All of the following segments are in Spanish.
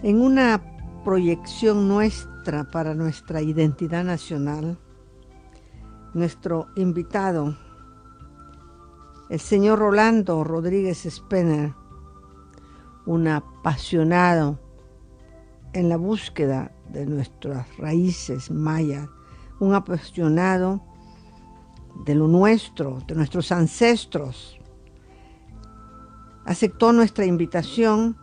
En una proyección nuestra para nuestra identidad nacional, nuestro invitado, el señor Rolando Rodríguez Spener, un apasionado en la búsqueda de nuestras raíces mayas, un apasionado de lo nuestro, de nuestros ancestros, aceptó nuestra invitación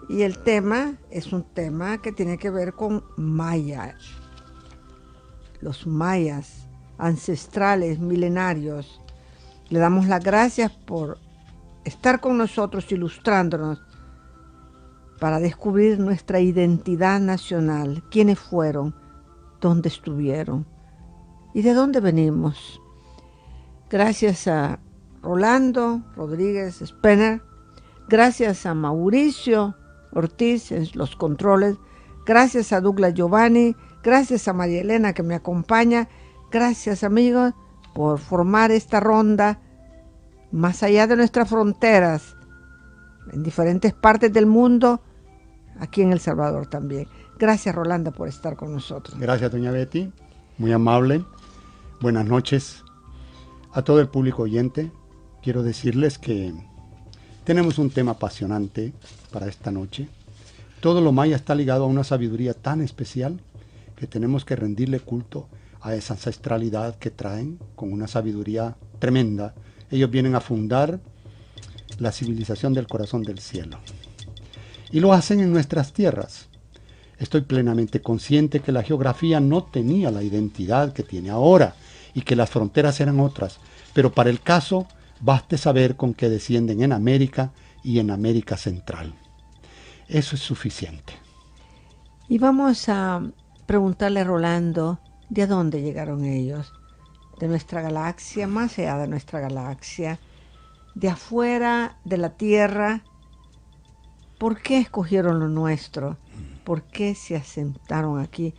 y el tema es un tema que tiene que ver con mayas, los mayas ancestrales, milenarios. Le damos las gracias por estar con nosotros ilustrándonos para descubrir nuestra identidad nacional, quiénes fueron, dónde estuvieron y de dónde venimos. Gracias a Rolando Rodríguez Spener, gracias a Mauricio Ortiz en los controles, gracias a Douglas Giovanni, gracias a María Elena que me acompaña, gracias amigos por formar esta ronda más allá de nuestras fronteras, en diferentes partes del mundo, aquí en El Salvador también. Gracias Rolando por estar con nosotros. Gracias doña Betty, muy amable. Buenas noches a todo el público oyente. Quiero decirles que tenemos un tema apasionante para esta noche. Todo lo maya está ligado a una sabiduría tan especial que tenemos que rendirle culto a esa ancestralidad que traen con una sabiduría tremenda. Ellos vienen a fundar la civilización del corazón del cielo. Y lo hacen en nuestras tierras. Estoy plenamente consciente que la geografía no tenía la identidad que tiene ahora y que las fronteras eran otras. Pero para el caso, baste saber con qué descienden en América y en América Central. Eso es suficiente. Y vamos a preguntarle a Rolando, ¿de dónde llegaron ellos? De nuestra galaxia, más allá de nuestra galaxia, de afuera de la Tierra. ¿Por qué escogieron lo nuestro? ¿Por qué se asentaron aquí?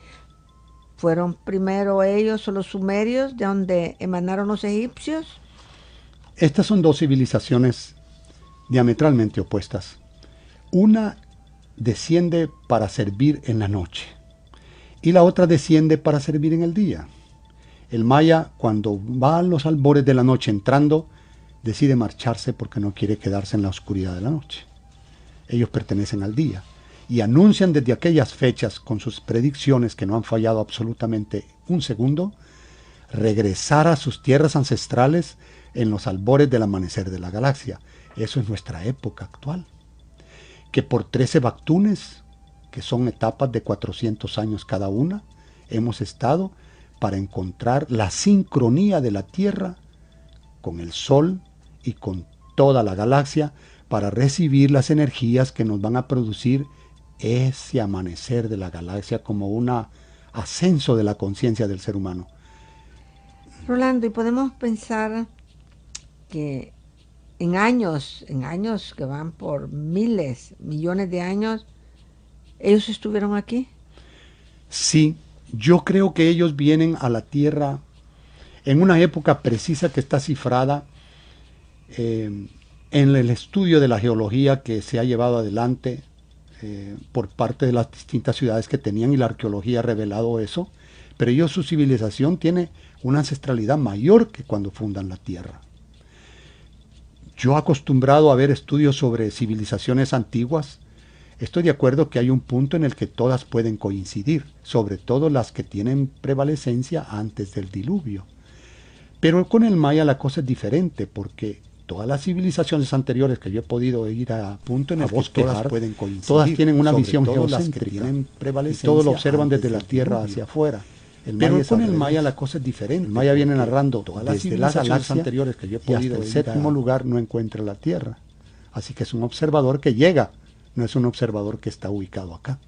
¿Fueron primero ellos o los sumerios, de donde emanaron los egipcios? Estas son dos civilizaciones diametralmente opuestas. Una desciende para servir en la noche y la otra desciende para servir en el día. El maya, cuando va a los albores de la noche entrando, decide marcharse porque no quiere quedarse en la oscuridad de la noche. Ellos pertenecen al día y anuncian desde aquellas fechas, con sus predicciones que no han fallado absolutamente un segundo, regresar a sus tierras ancestrales en los albores del amanecer de la galaxia. Eso es nuestra época actual. Que por 13 bactunes, que son etapas de 400 años cada una, hemos estado para encontrar la sincronía de la Tierra con el Sol y con toda la galaxia para recibir las energías que nos van a producir ese amanecer de la galaxia como un ascenso de la conciencia del ser humano. Rolando, y podemos pensar que en años que van por miles, millones de años, ¿ellos estuvieron aquí? Sí, yo creo que ellos vienen a la Tierra en una época precisa que está cifrada en el estudio de la geología que se ha llevado adelante por parte de las distintas ciudades que tenían, y la arqueología ha revelado eso, pero ellos, su civilización tiene una ancestralidad mayor que cuando fundan la Tierra. Yo, acostumbrado a ver estudios sobre civilizaciones antiguas, estoy de acuerdo que hay un punto en el que todas pueden coincidir, sobre todo las que tienen prevalecencia antes del diluvio. Pero con el maya la cosa es diferente, porque todas las civilizaciones anteriores que yo he podido ir a punto en el que todas pueden coincidir, todas tienen una visión geocéntrica, y todo lo observan desde la Tierra hacia afuera. Pero con el maya la cosa es diferente. El maya viene narrando todas las civilizaciones anteriores que yo he podido ir, y hasta el séptimo lugar no encuentra la Tierra. Así que es un observador que llega, no es un observador que está ubicado acá.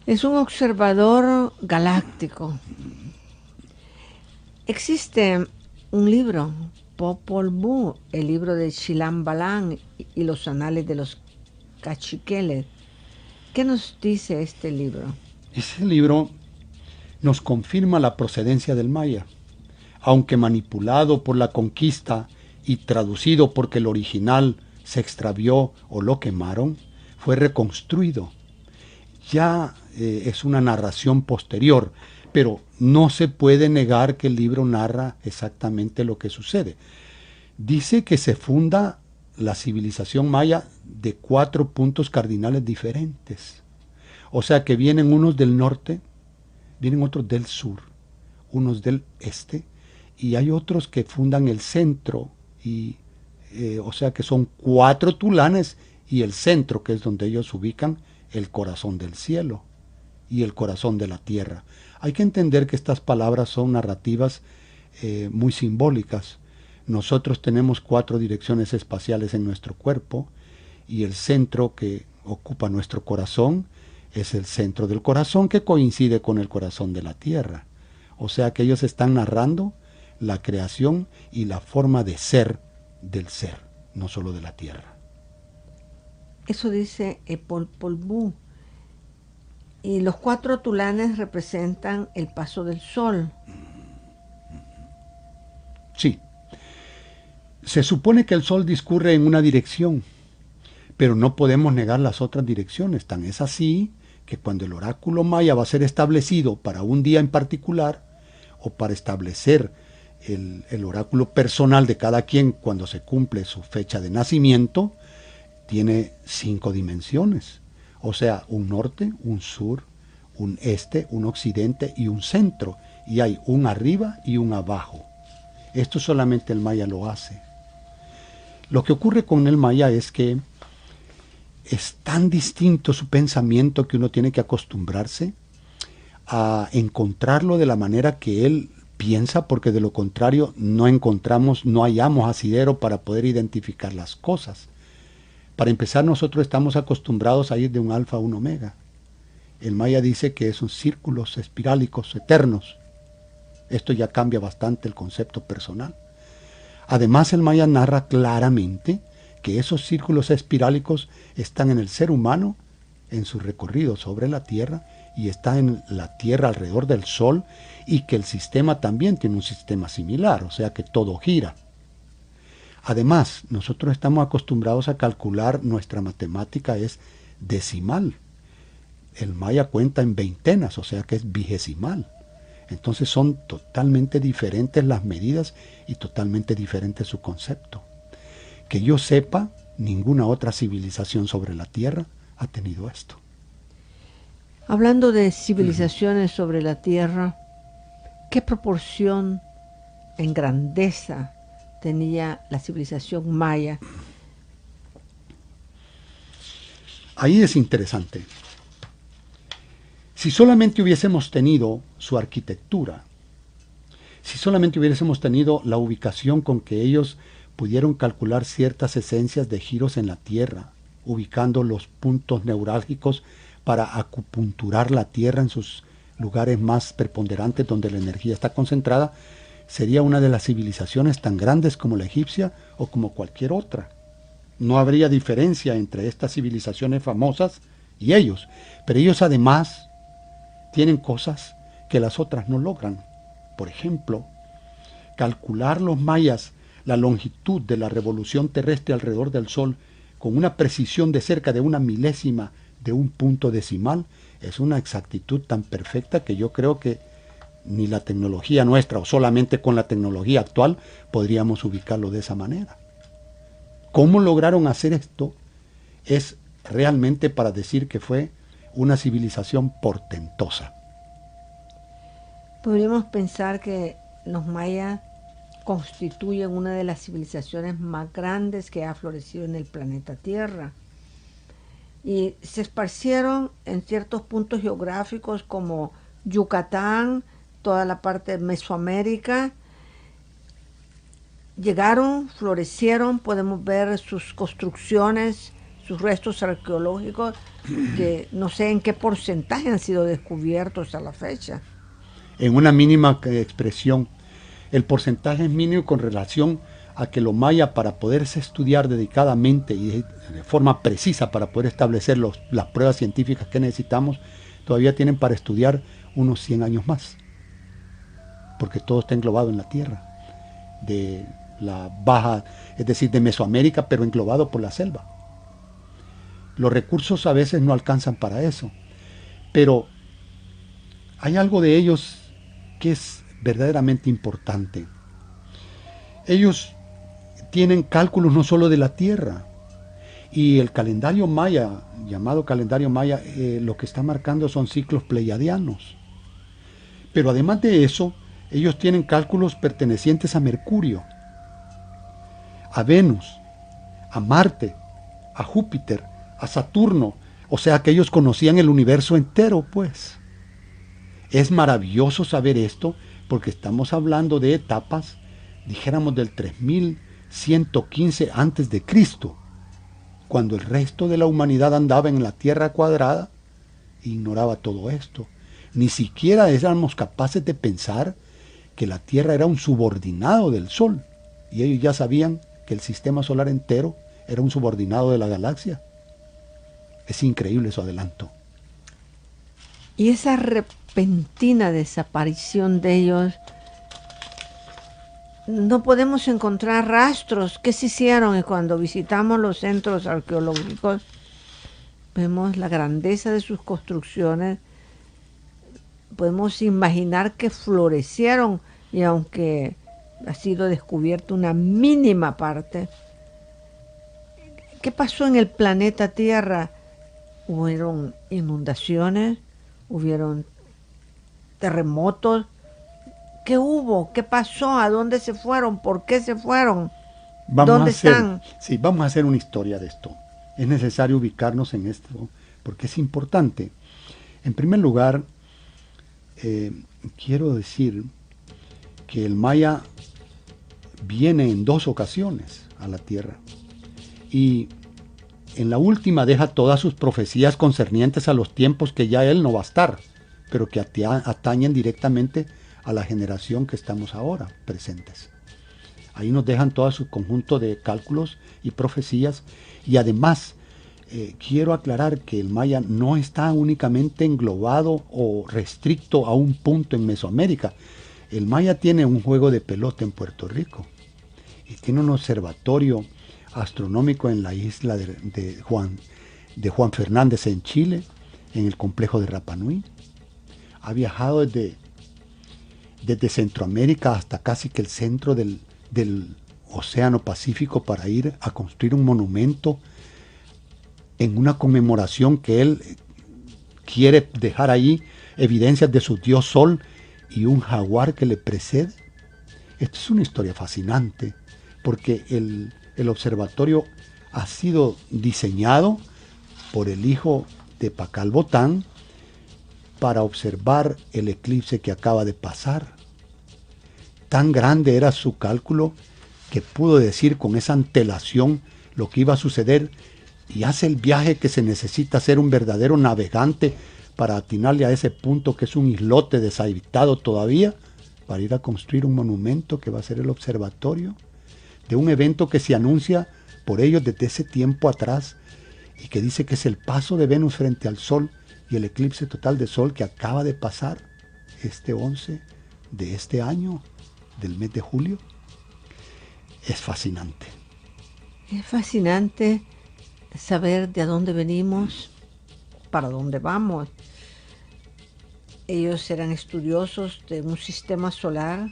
Es un observador galáctico. Existe un libro, Popol Vuh, el libro de Chilam Balam y los anales de los caciques. ¿Qué nos dice este libro? Ese libro nos confirma la procedencia del maya, aunque manipulado por la conquista y traducido porque el original se extravió o lo quemaron, fue reconstruido. Ya es una narración posterior, pero no se puede negar que el libro narra exactamente lo que sucede. Dice que se funda la civilización maya de 4 puntos cardinales diferentes. O sea que vienen unos del norte, vienen otros del sur, unos del este, y hay otros que fundan el centro, y o sea que son 4 tulanes y el centro, que es donde ellos ubican el corazón del cielo y el corazón de la tierra. Hay que entender que estas palabras son narrativas muy simbólicas. Nosotros tenemos 4 direcciones espaciales en nuestro cuerpo, y el centro que ocupa nuestro corazón es el centro del corazón, que coincide con el corazón de la tierra. O sea que ellos están narrando la creación y la forma de ser del ser, no solo de la tierra. Eso dice Popol Vuh. Y los 4 tulanes representan el paso del sol. Sí. Se supone que el sol discurre en una dirección, pero no podemos negar las otras direcciones. Tan es así que cuando el oráculo maya va a ser establecido para un día en particular, o para establecer el oráculo personal de cada quien cuando se cumple su fecha de nacimiento, tiene 5 dimensiones. O sea, un norte, un sur, un este, un occidente y un centro. Y hay un arriba y un abajo. Esto solamente el maya lo hace. Lo que ocurre con el maya es que es tan distinto su pensamiento que uno tiene que acostumbrarse a encontrarlo de la manera que él piensa, porque de lo contrario no hallamos asidero para poder identificar las cosas. Para empezar, nosotros estamos acostumbrados a ir de un alfa a un omega. El maya dice que son círculos espirálicos eternos. Esto ya cambia bastante el concepto personal. Además, el maya narra claramente que esos círculos espirálicos están en el ser humano en su recorrido sobre la Tierra, y está en la Tierra alrededor del Sol, y que el sistema también tiene un sistema similar, o sea que todo gira. Además, nosotros estamos acostumbrados a calcular, nuestra matemática es decimal. El maya cuenta en veintenas, o sea que es vigesimal. Entonces son totalmente diferentes las medidas y totalmente diferente su concepto. Que yo sepa, ninguna otra civilización sobre la Tierra ha tenido esto. Hablando de civilizaciones sobre la Tierra, ¿qué proporción en grandeza tenía la civilización maya? Ahí es interesante. Si solamente hubiésemos tenido su arquitectura, si solamente hubiésemos tenido la ubicación con que ellos pudieron calcular ciertas esencias de giros en la Tierra, ubicando los puntos neurálgicos para acupunturar la Tierra en sus lugares más preponderantes donde la energía está concentrada, sería una de las civilizaciones tan grandes como la egipcia o como cualquier otra. No habría diferencia entre estas civilizaciones famosas y ellos, pero ellos además tienen cosas que las otras no logran. Por ejemplo, calcular los mayas la longitud de la revolución terrestre alrededor del Sol con una precisión de cerca de 1/1000 de un punto decimal es una exactitud tan perfecta que yo creo que ni la tecnología nuestra, o solamente con la tecnología actual, podríamos ubicarlo de esa manera. ¿Cómo lograron hacer esto? Es realmente para decir que fue una civilización portentosa. Podríamos pensar que los mayas constituyen una de las civilizaciones más grandes que ha florecido en el planeta Tierra. Y se esparcieron en ciertos puntos geográficos como Yucatán, toda la parte de Mesoamérica. Llegaron, florecieron, podemos ver sus construcciones, sus restos arqueológicos, que no sé en qué porcentaje han sido descubiertos a la fecha. En una mínima expresión. El porcentaje es mínimo con relación a que los mayas, para poderse estudiar dedicadamente y de forma precisa para poder establecer las pruebas científicas que necesitamos, todavía tienen para estudiar unos 100 años más. Porque todo está englobado en la Tierra. De la baja, es decir, de Mesoamérica, pero englobado por la selva. Los recursos a veces no alcanzan para eso. Pero hay algo de ellos que es verdaderamente importante. Ellos tienen cálculos no solo de la Tierra, y el calendario maya, llamado calendario maya, lo que está marcando son ciclos pleiadianos. Pero además de eso, ellos tienen cálculos pertenecientes a Mercurio, a Venus, a Marte, a Júpiter, a Saturno. O sea que ellos conocían el universo entero, pues. Es maravilloso saber esto porque estamos hablando de etapas, dijéramos del 3115 antes de Cristo, cuando el resto de la humanidad andaba en la Tierra cuadrada e ignoraba todo esto. Ni siquiera éramos capaces de pensar que la Tierra era un subordinado del Sol, y ellos ya sabían que el sistema solar entero era un subordinado de la galaxia. Es increíble su adelanto. Y esa repentina desaparición de ellos, no podemos encontrar rastros. ¿Qué se hicieron? Y cuando visitamos los centros arqueológicos, vemos la grandeza de sus construcciones. Podemos imaginar que florecieron, y aunque ha sido descubierta una mínima parte, ¿qué pasó en el planeta Tierra? Hubieron inundaciones, hubieron terremotos. ¿Qué hubo? ¿Qué pasó? ¿A dónde se fueron? ¿Por qué se fueron? ¿Dónde están? Sí, vamos a hacer una historia de esto. Es necesario ubicarnos en esto porque es importante. En primer lugar, quiero decir que el Maya viene en 2 ocasiones a la Tierra, y en la última deja todas sus profecías concernientes a los tiempos que ya él no va a estar, pero que atañen directamente a la generación que estamos ahora presentes. Ahí nos dejan todo su conjunto de cálculos y profecías, y además quiero aclarar que el Maya no está únicamente englobado o restricto a un punto en Mesoamérica. El Maya tiene un juego de pelota en Puerto Rico y tiene un observatorio astronómico en la isla de Juan Fernández en Chile, en el complejo de Rapa Nui. Ha viajado desde Centroamérica hasta casi que el centro del Océano Pacífico para ir a construir un monumento en una conmemoración que él quiere dejar ahí evidencias de su dios Sol y un jaguar que le precede. Esto es una historia fascinante porque el observatorio ha sido diseñado por el hijo de Pakal Botán para observar el eclipse que acaba de pasar. Tan grande era su cálculo que pudo decir con esa antelación lo que iba a suceder, y hace el viaje que se necesita ser un verdadero navegante para atinarle a ese punto que es un islote deshabitado todavía, para ir a construir un monumento que va a ser el observatorio de un evento que se anuncia por ellos desde ese tiempo atrás, y que dice que es el paso de Venus frente al Sol y el eclipse total de Sol que acaba de pasar este 11 de este año, del mes de julio. Es fascinante. Es fascinante saber de dónde venimos, para dónde vamos. Ellos eran estudiosos de un sistema solar,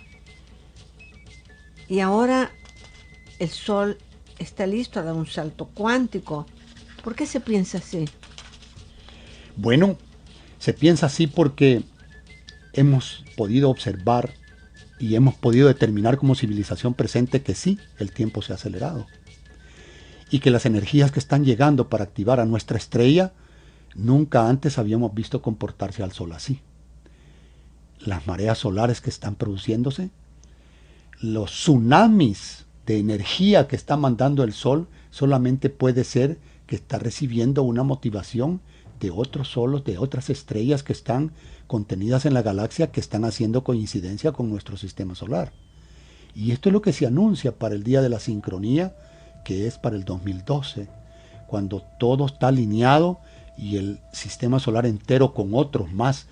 y ahora el Sol está listo a dar un salto cuántico. ¿Por qué se piensa así? Bueno, se piensa así porque hemos podido observar y hemos podido determinar como civilización presente que sí, el tiempo se ha acelerado, y que las energías que están llegando para activar a nuestra estrella, nunca antes habíamos visto comportarse al Sol así. Las mareas solares que están produciéndose, los tsunamis de energía que está mandando el Sol, solamente puede ser que está recibiendo una motivación de otros solos, de otras estrellas que están contenidas en la galaxia, que están haciendo coincidencia con nuestro sistema solar. Y esto es lo que se anuncia para el día de la sincronía, que es para el 2012, cuando todo está alineado y el sistema solar entero con otros más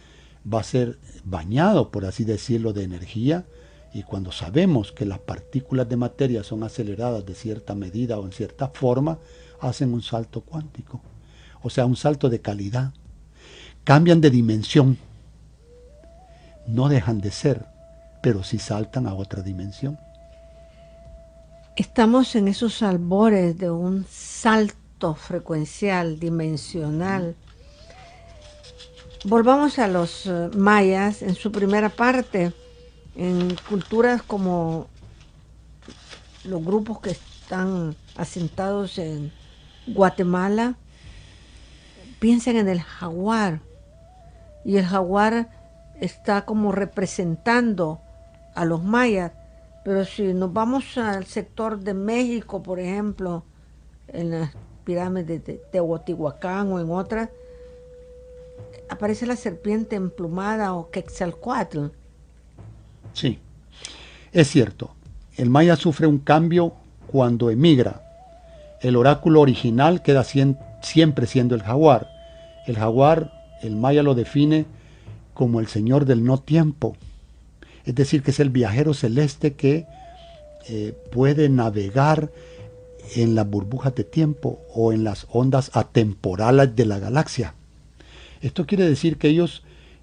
va a ser bañado, por así decirlo, de energía. Y cuando sabemos que las partículas de materia son aceleradas de cierta medida o en cierta forma, hacen un salto cuántico. o sea, un salto de calidad. Cambian de dimensión, no dejan de ser, pero sí saltan a otra dimensión. Estamos en esos albores de un salto frecuencial, dimensional. Volvamos a los mayas en su primera parte, en culturas como los grupos que están asentados en Guatemala. Piensen en el jaguar, y el jaguar está como representando a los mayas, pero si nos vamos al sector de México, por ejemplo, en las pirámides de Teotihuacán o en otras, aparece la serpiente emplumada o Quetzalcóatl. Sí, es cierto. El maya sufre un cambio cuando emigra. El oráculo original queda siempre siendo el jaguar. El jaguar, el maya lo define como el señor del no tiempo. Es decir, que es el viajero celeste que puede navegar en las burbujas de tiempo o en las ondas atemporales de la galaxia. Esto quiere decir que ellos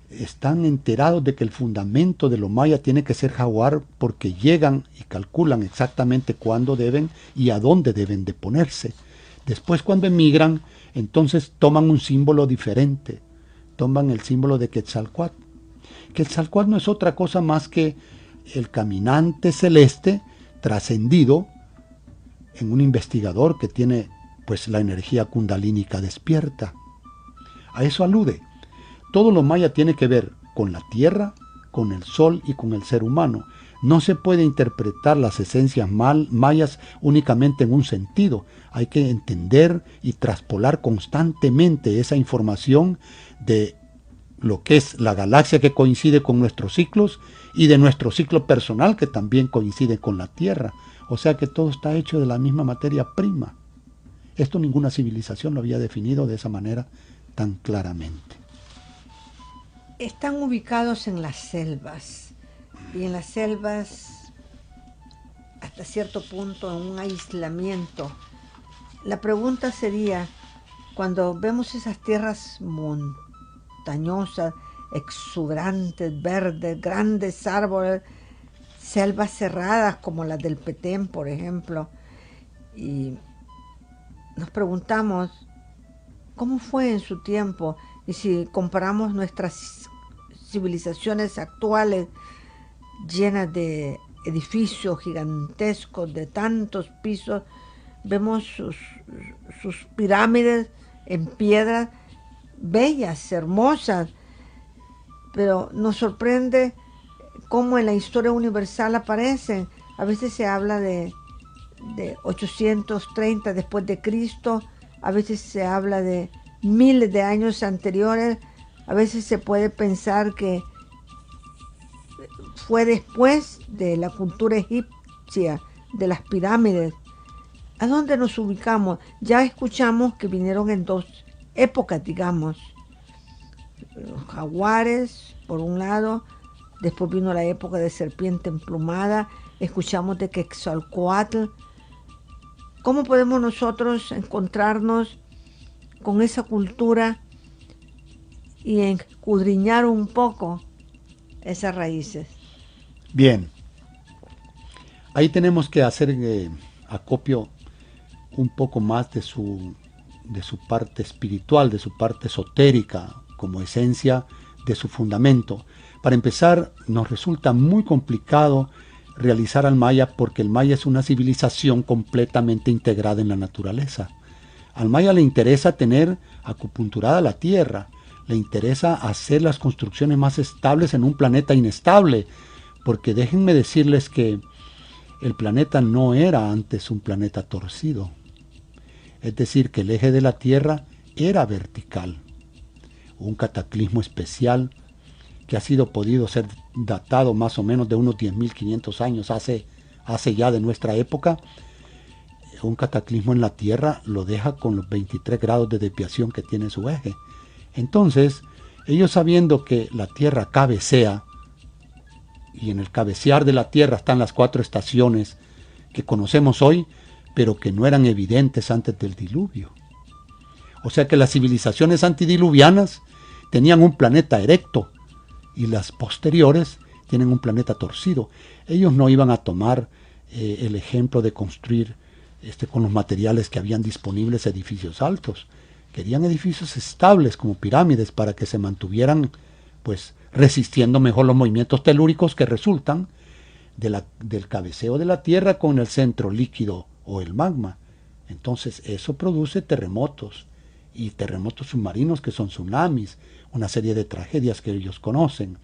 están enterados de que el fundamento de los mayas tiene que ser jaguar, porque llegan y calculan exactamente cuándo deben y a dónde deben de ponerse. Después, cuando emigran, entonces toman un símbolo diferente, toman el símbolo de Quetzalcóatl. Quetzalcóatl no es otra cosa más que el caminante celeste trascendido en un investigador que tiene pues la energía kundalínica despierta. A eso alude. Todo lo maya tiene que ver con la tierra, con el sol y con el ser humano. No se puede interpretar las esencias mayas únicamente en un sentido. Hay que entender y traspolar constantemente esa información de lo que es la galaxia, que coincide con nuestros ciclos, y de nuestro ciclo personal, que también coincide con la tierra. O sea que todo está hecho de la misma materia prima. Esto ninguna civilización lo había definido de esa manera tan claramente. Están ubicados en las selvas, y en las selvas hasta cierto punto en un aislamiento. La pregunta sería, cuando vemos esas tierras montañosas, exuberantes, verdes, grandes árboles, selvas cerradas como las del Petén, por ejemplo, y nos preguntamos cómo fue en su tiempo, y si comparamos nuestras civilizaciones actuales llenas de edificios gigantescos de tantos pisos, vemos sus pirámides en piedra, bellas, hermosas, pero nos sorprende cómo en la historia universal aparecen. A veces se habla de 830 después de Cristo, a veces se habla de miles de años anteriores, a veces se puede pensar que fue después de la cultura egipcia, de las pirámides. ¿A dónde nos ubicamos? Ya escuchamos que vinieron en dos épocas, digamos. Los jaguares, por un lado, después vino la época de serpiente emplumada, escuchamos de Quetzalcóatl. ¿Cómo podemos nosotros encontrarnos con esa cultura y escudriñar un poco esas raíces? Bien, ahí tenemos que hacer acopio un poco más de su parte espiritual, de su parte esotérica, como esencia de su fundamento. Para empezar, nos resulta muy complicado realizar al maya, porque el maya es una civilización completamente integrada en la naturaleza. Al maya le interesa tener acupunturada la tierra, le interesa hacer las construcciones más estables en un planeta inestable, porque déjenme decirles que el planeta no era antes un planeta torcido. Es decir, que el eje de la Tierra era vertical. Un cataclismo especial que ha podido ser datado más o menos de unos 10.500 años hace ya de nuestra época. Un cataclismo en la Tierra lo deja con los 23 grados de desviación que tiene su eje. Entonces, ellos, sabiendo que la Tierra cabecea, y en el cabecear de la Tierra están las 4 estaciones que conocemos hoy, pero que no eran evidentes antes del diluvio. O sea que las civilizaciones antidiluvianas tenían un planeta erecto y las posteriores tienen un planeta torcido. Ellos no iban a tomar el ejemplo de construir con los materiales que habían disponibles edificios altos. Querían edificios estables como pirámides para que se mantuvieran pues resistiendo mejor los movimientos telúricos que resultan del cabeceo de la Tierra con el centro líquido o el magma. Entonces eso produce terremotos y terremotos submarinos que son tsunamis, una serie de tragedias que ellos conocen.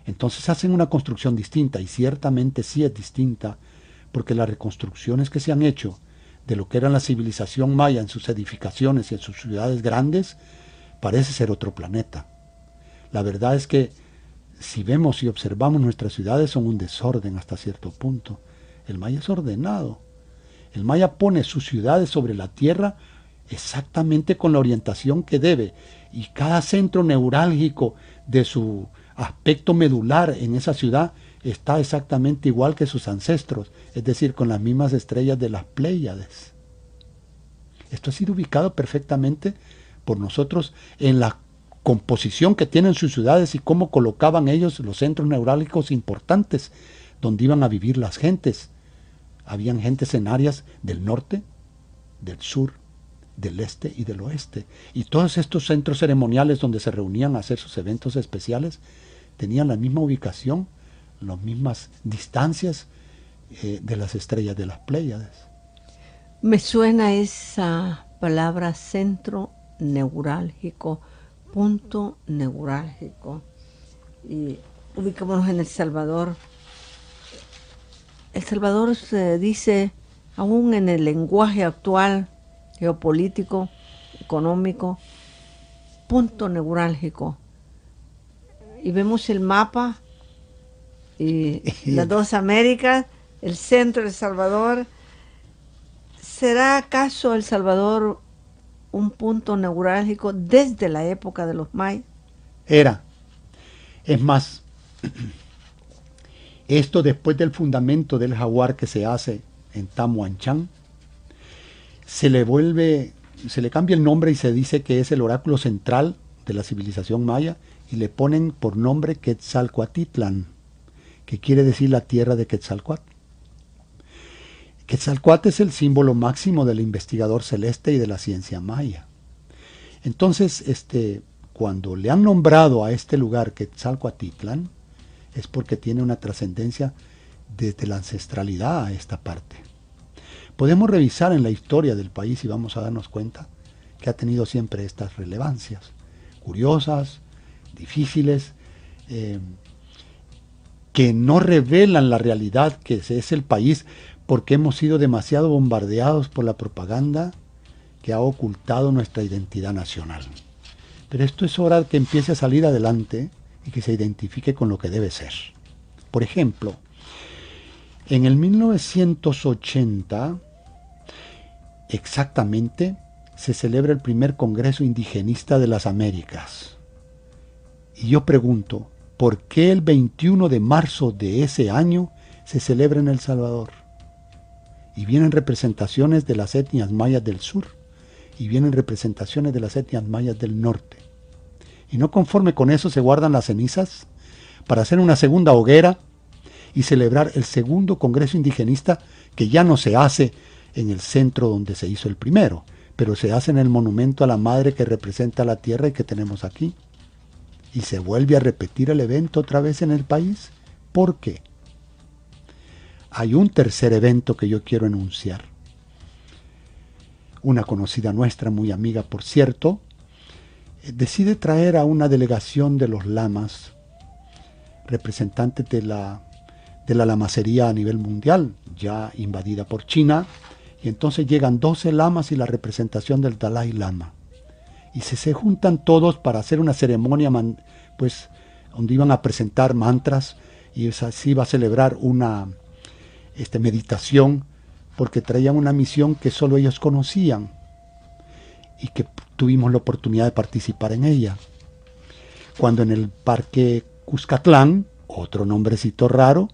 Entonces hacen una construcción distinta y ciertamente sí es distinta porque las reconstrucciones que se han hecho de lo que era la civilización maya en sus edificaciones y en sus ciudades grandes parece ser otro planeta. La verdad es que si vemos y observamos nuestras ciudades son un desorden hasta cierto punto. El maya es ordenado. El maya pone sus ciudades sobre la tierra exactamente con la orientación que debe y cada centro neurálgico de su aspecto medular en esa ciudad está exactamente igual que sus ancestros, es decir, con las mismas estrellas de las Pléyades. Esto ha sido ubicado perfectamente por nosotros en la composición que tienen sus ciudades y cómo colocaban ellos los centros neurálgicos importantes donde iban a vivir las gentes. Habían gentes en áreas del norte, del sur, del este y del oeste. Y todos estos centros ceremoniales donde se reunían a hacer sus eventos especiales tenían la misma ubicación, las mismas distancias de las estrellas de las Pléyades. Me suena esa palabra centro neurálgico, punto neurálgico. Y ubicémonos en El Salvador. El Salvador se dice, aún en el lenguaje actual, geopolítico, económico, punto neurálgico. Y vemos el mapa y las dos Américas, el centro de El Salvador. ¿Será acaso El Salvador un punto neurálgico desde la época de los mayas? Era. Es más, esto después del fundamento del jaguar que se hace en Tamuanchán, se le cambia el nombre y se dice que es el oráculo central de la civilización maya y le ponen por nombre Quetzalcoatlán, que quiere decir la tierra de Quetzalcóatl. Quetzalcóatl es el símbolo máximo del investigador celeste y de la ciencia maya. Entonces, cuando le han nombrado a este lugar Quetzalcoatlán, es porque tiene una trascendencia desde la ancestralidad a esta parte. Podemos revisar en la historia del país y vamos a darnos cuenta que ha tenido siempre estas relevancias, curiosas, difíciles, que no revelan la realidad que es el país, porque hemos sido demasiado bombardeados por la propaganda que ha ocultado nuestra identidad nacional. Pero esto es hora que empiece a salir adelante y que se identifique con lo que debe ser. Por ejemplo, en el 1980, exactamente, se celebra el primer Congreso Indigenista de las Américas. Y yo pregunto, ¿por qué el 21 de marzo de ese año se celebra en El Salvador? Y vienen representaciones de las etnias mayas del sur, y vienen representaciones de las etnias mayas del norte. Y no conforme con eso se guardan las cenizas para hacer una segunda hoguera y celebrar el segundo Congreso Indigenista, que ya no se hace en el centro donde se hizo el primero, pero se hace en el monumento a la madre que representa la tierra y que tenemos aquí. Y se vuelve a repetir el evento otra vez en el país. ¿Por qué? Hay un tercer evento que yo quiero enunciar. Una conocida nuestra, muy amiga por cierto, decide traer a una delegación de los lamas, representantes de la lamacería a nivel mundial, ya invadida por China, y entonces llegan 12 lamas y la representación del Dalai Lama. Y se juntan todos para hacer una ceremonia, pues, donde iban a presentar mantras, y así iba a celebrar una meditación, porque traían una misión que solo ellos conocían, y que tuvimos la oportunidad de participar en ella. Cuando en el Parque Cuscatlán, otro nombrecito raro,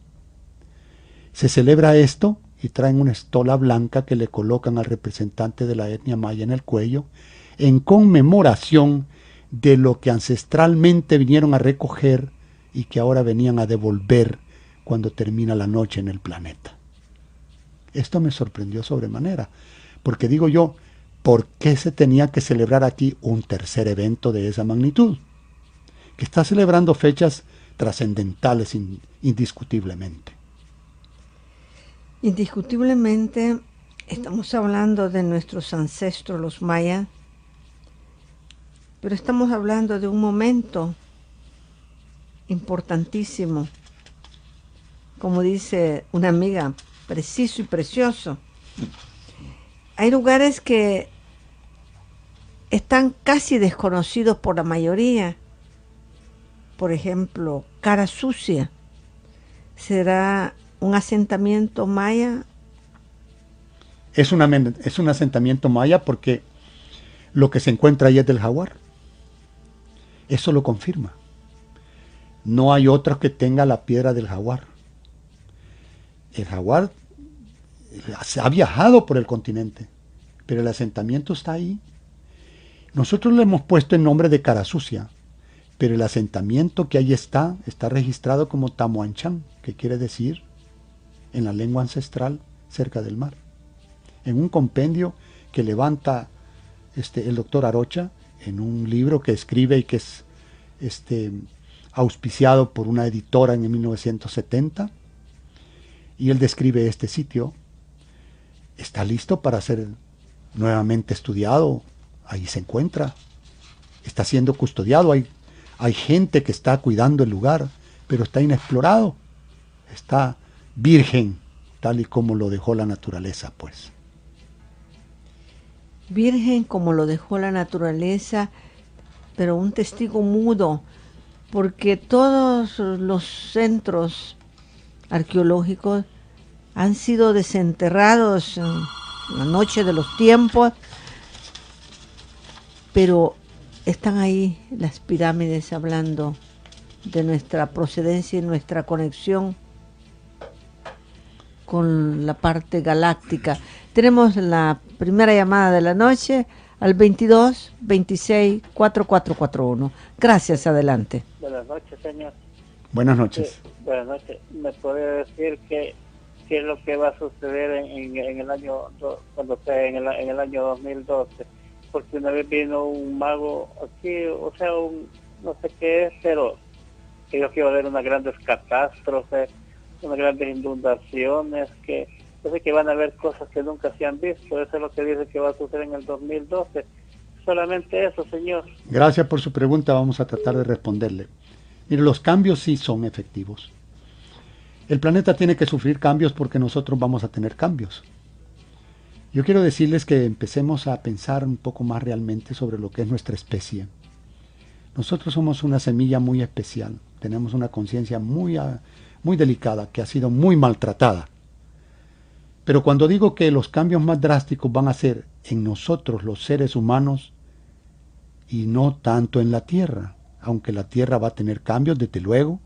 se celebra esto y traen una estola blanca que le colocan al representante de la etnia maya en el cuello, en conmemoración de lo que ancestralmente vinieron a recoger y que ahora venían a devolver cuando termina la noche en el planeta. Esto me sorprendió sobremanera, porque digo yo, ¿por qué se tenía que celebrar aquí un tercer evento de esa magnitud? Que está celebrando fechas trascendentales indiscutiblemente. Indiscutiblemente estamos hablando de nuestros ancestros, los mayas, pero estamos hablando de un momento importantísimo, como dice una amiga, preciso y precioso. Hay lugares que están casi desconocidos por la mayoría. Por ejemplo, Cara Sucia. ¿Será un asentamiento maya? Es un asentamiento maya porque lo que se encuentra ahí es del jaguar. Eso lo confirma. No hay otro que tenga la piedra del jaguar. El jaguar ha viajado por el continente, pero el asentamiento está ahí. Nosotros le hemos puesto el nombre de Cara Sucia, pero el asentamiento que ahí está registrado como Tamuanchán, que quiere decir, en la lengua ancestral, cerca del mar. En un compendio que levanta el doctor Arocha, en un libro que escribe y que es auspiciado por una editora en 1970, y él describe este sitio. Está listo para ser nuevamente estudiado. Ahí se encuentra. Está siendo custodiado. Hay gente que está cuidando el lugar, pero está inexplorado. Está virgen, tal y como lo dejó la naturaleza, pues. Virgen como lo dejó la naturaleza, pero un testigo mudo, porque todos los centros arqueológicos han sido desenterrados en la noche de los tiempos, pero están ahí las pirámides hablando de nuestra procedencia y nuestra conexión con la parte galáctica. Tenemos la primera llamada de la noche al 22 26 4441. Gracias, adelante. Buenas noches, señor. Buenas noches. Buenas noches. ¿Me puede decir qué es lo que va a suceder en el año cuando esté en el año 2012? Porque una vez vino un mago aquí, o sea, no sé qué es, pero creo que va a haber unas grandes catástrofes, unas grandes inundaciones, que van a haber cosas que nunca se han visto. Eso es lo que dice que va a suceder en el 2012. Solamente eso, señor. Gracias por su pregunta, vamos a tratar de responderle. Mire, los cambios sí son efectivos. El planeta tiene que sufrir cambios porque nosotros vamos a tener cambios. Yo quiero decirles que empecemos a pensar un poco más realmente sobre lo que es nuestra especie. Nosotros somos una semilla muy especial, tenemos una conciencia muy delicada, que ha sido muy maltratada. Pero cuando digo que los cambios más drásticos van a ser en nosotros, los seres humanos, y no tanto en la Tierra, aunque la Tierra va a tener cambios, desde luego,